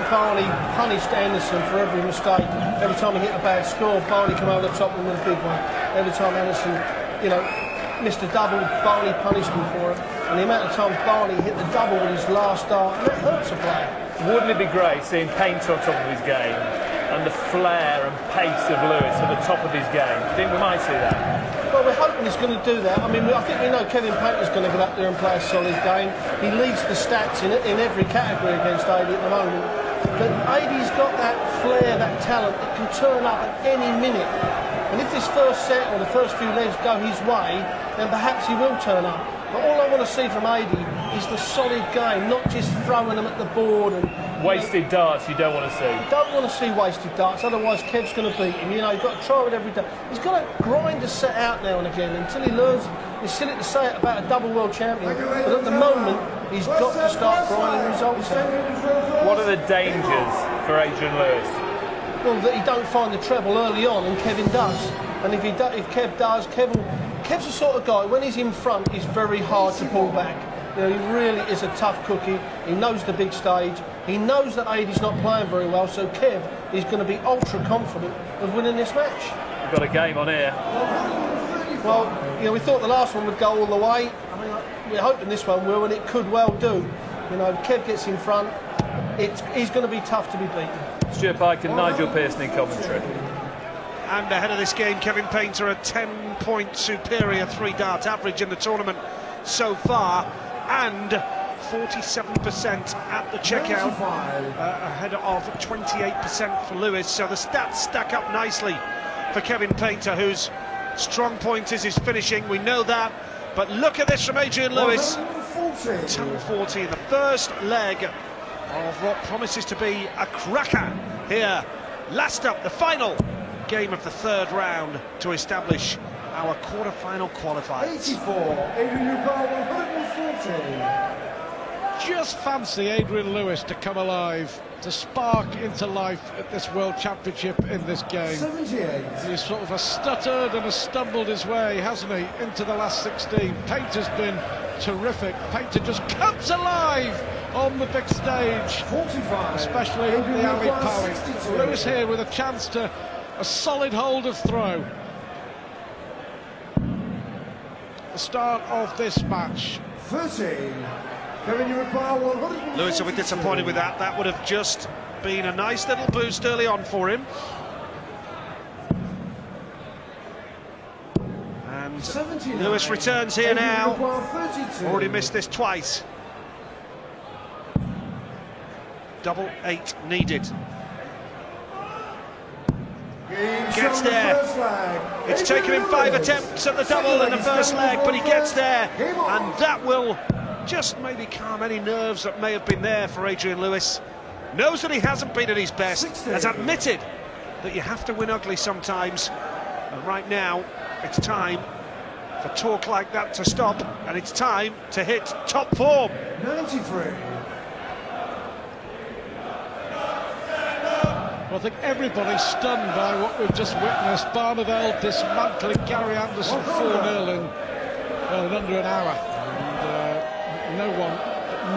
Barney punished Anderson for every mistake. Every time he hit a bad score, Barney came over the top with a big one. Every time Anderson, missed a double, Barney punished him for it. And the amount of times Barney hit the double with his last dart, that hurts a player. Wouldn't it be great seeing Painter on top of his game and the flair and pace of Lewis at the top of his game? Do you think we might see that? Well, we're hoping he's going to do that. I mean, I think we know Kevin Painter's going to get up there and play a solid game. He leads the stats in every category against Adi at the moment. But Adi's got that flair, that talent that can turn up at any minute. And if this first set or the first few legs go his way, then perhaps he will turn up. But all I want to see from Adi is the solid game, not just throwing them at the board and wasted darts. You don't want to see. You don't want to see wasted darts. Otherwise, Kev's going to beat him. You've got to try it every day. He's got to grind a set out now and again until he learns. It's silly to say it about a double world champion, but at the moment he's got to start grinding results out. What are the dangers for Adrian Lewis? Well, that he don't find the treble early on, and Kevin does. And if Kev does, Kev's the sort of guy, when he's in front, he's very hard to pull back. He really is a tough cookie. He knows the big stage. He knows that Adi's not playing very well, so Kev is going to be ultra confident of winning this match. We've got a game on here. Well, we thought the last one would go all the way. I mean, we're hoping this one will, and it could well do. If Kev gets in front, he's going to be tough to be beaten. Stuart Pike and Nigel Pearson in commentary. And ahead of this game, Kevin Painter, a 10-point superior three-dart average in the tournament so far, and 47% at the checkout, ahead of 28% for Lewis. So the stats stack up nicely for Kevin Painter, whose strong point is his finishing. We know that, but look at this from Adrian Lewis. 10-40 in the first leg of what promises to be a cracker here. Last up, the final game of the third round to establish our quarter-final qualifiers. 84, Adrian 140. Just fancy Adrian Lewis to come alive, to spark into life at this World Championship in this game. 78. He's sort of stuttered and stumbled his way, hasn't he, into the last 16. Painter's been terrific. Painter just comes alive on the big stage, 45. especially the Ali Pali. Lewis here with a chance to a solid hold of throw. The start of this match. 30. Lewis will be disappointed with that. That would have just been a nice little boost early on for him. And 79. Lewis returns here now. Already missed this twice. Double 8 needed. Gets there. It's taken him 5 attempts at the double in the first leg, but he gets there, and that will just maybe calm any nerves that may have been there for Adrian Lewis. Knows that he hasn't been at his best, has admitted that you have to win ugly sometimes, and right now it's time for talk like that to stop, and it's time to hit top form. 93. Well, I think everybody's stunned by what we've just witnessed. Barneveld dismantling Gary Anderson 4-0 in under an hour. And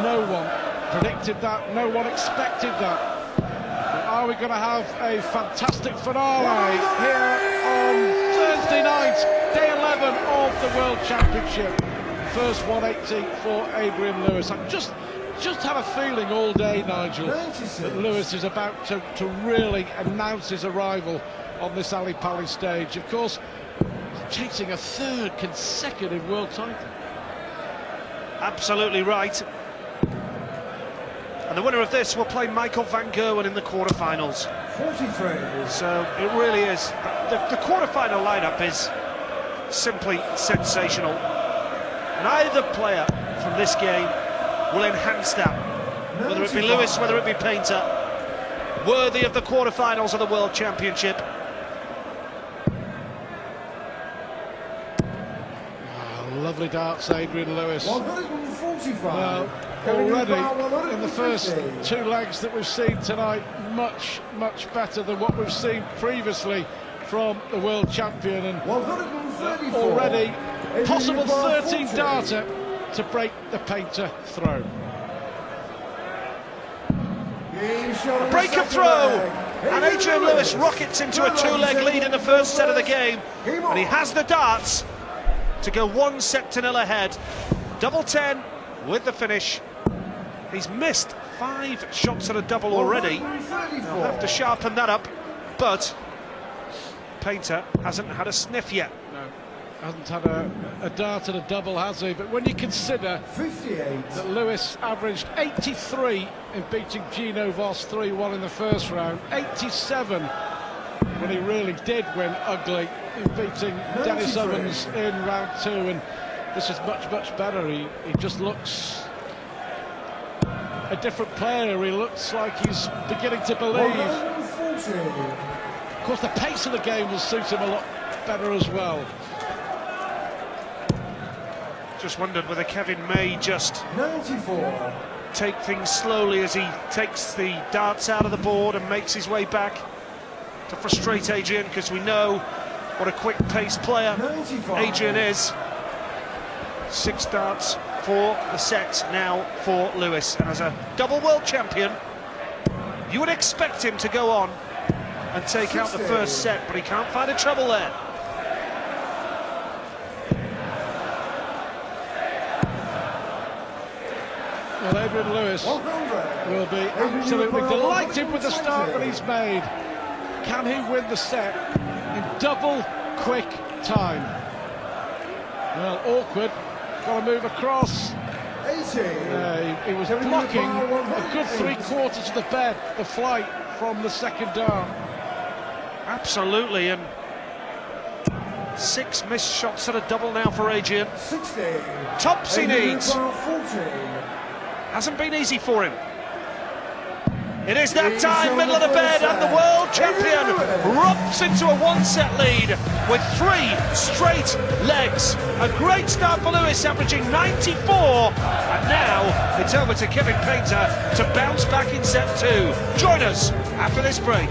no one predicted that, no one expected that. But are we going to have a fantastic finale here on Thursday night, day 11 of the World Championship? First 180 for Adrian Lewis. I just had a feeling all day, Nigel, that Lewis is about to really announce his arrival on this Ali Pali stage. Of course, chasing a third consecutive world title. Absolutely right. And the winner of this will play Michael van Gerwen in the quarterfinals. 43. So it really is. The quarterfinal lineup is simply sensational. Neither player from this game will enhance that. Whether it be Lewis, whether it be Painter, worthy of the quarterfinals of the World Championship. Lovely darts, Adrian Lewis. 145. Well, already in the first 2 legs that we've seen tonight, much better than what we've seen previously from the world champion, and already possible 13 darter to break the Painter throw. Break of throw, and Adrian Lewis rockets into a two-leg lead in the first set of the game, and he has the darts to go 1-0 ahead. Double 10 with the finish. He's missed 5 shots at a double already. He'll have to sharpen that up, but Painter hasn't had a sniff yet. No, hasn't had a dart at a double, has he? But when you consider 58. that Lewis averaged 83 in beating Gino Voss 3-1 in the first round, 87 when he really did win ugly in beating Dennis 93. Ovens in round 2, and this is much better. He just looks a different player. He looks like he's beginning to believe. 140. Of course, the pace of the game will suit him a lot better as well. Just wondered whether Kevin may just 94. take things slowly as he takes the darts out of the board and makes his way back to frustrate Adrian, because we know what a quick-paced player 95. Adrian is. 6 darts for the set now for Lewis, and as a double world champion you would expect him to go on and take out the first set, but he can't find a treble there. Well, Adrian Lewis 100. will be absolutely delighted with the start that he's made. Can he win the set in double quick time? Well, awkward. Got to move across. 80. He was blocking a good 3/4 of the flight from the second dart. Absolutely, and 6 missed shots at a double now for Adrian. 60. Tops he needs. 40. Hasn't been easy for him. It is that time, middle of the bed, and the world champion romps into a 1-set lead with 3 straight legs. A great start for Lewis, averaging 94, and now it's over to Kevin Painter to bounce back in set 2. Join us after this break.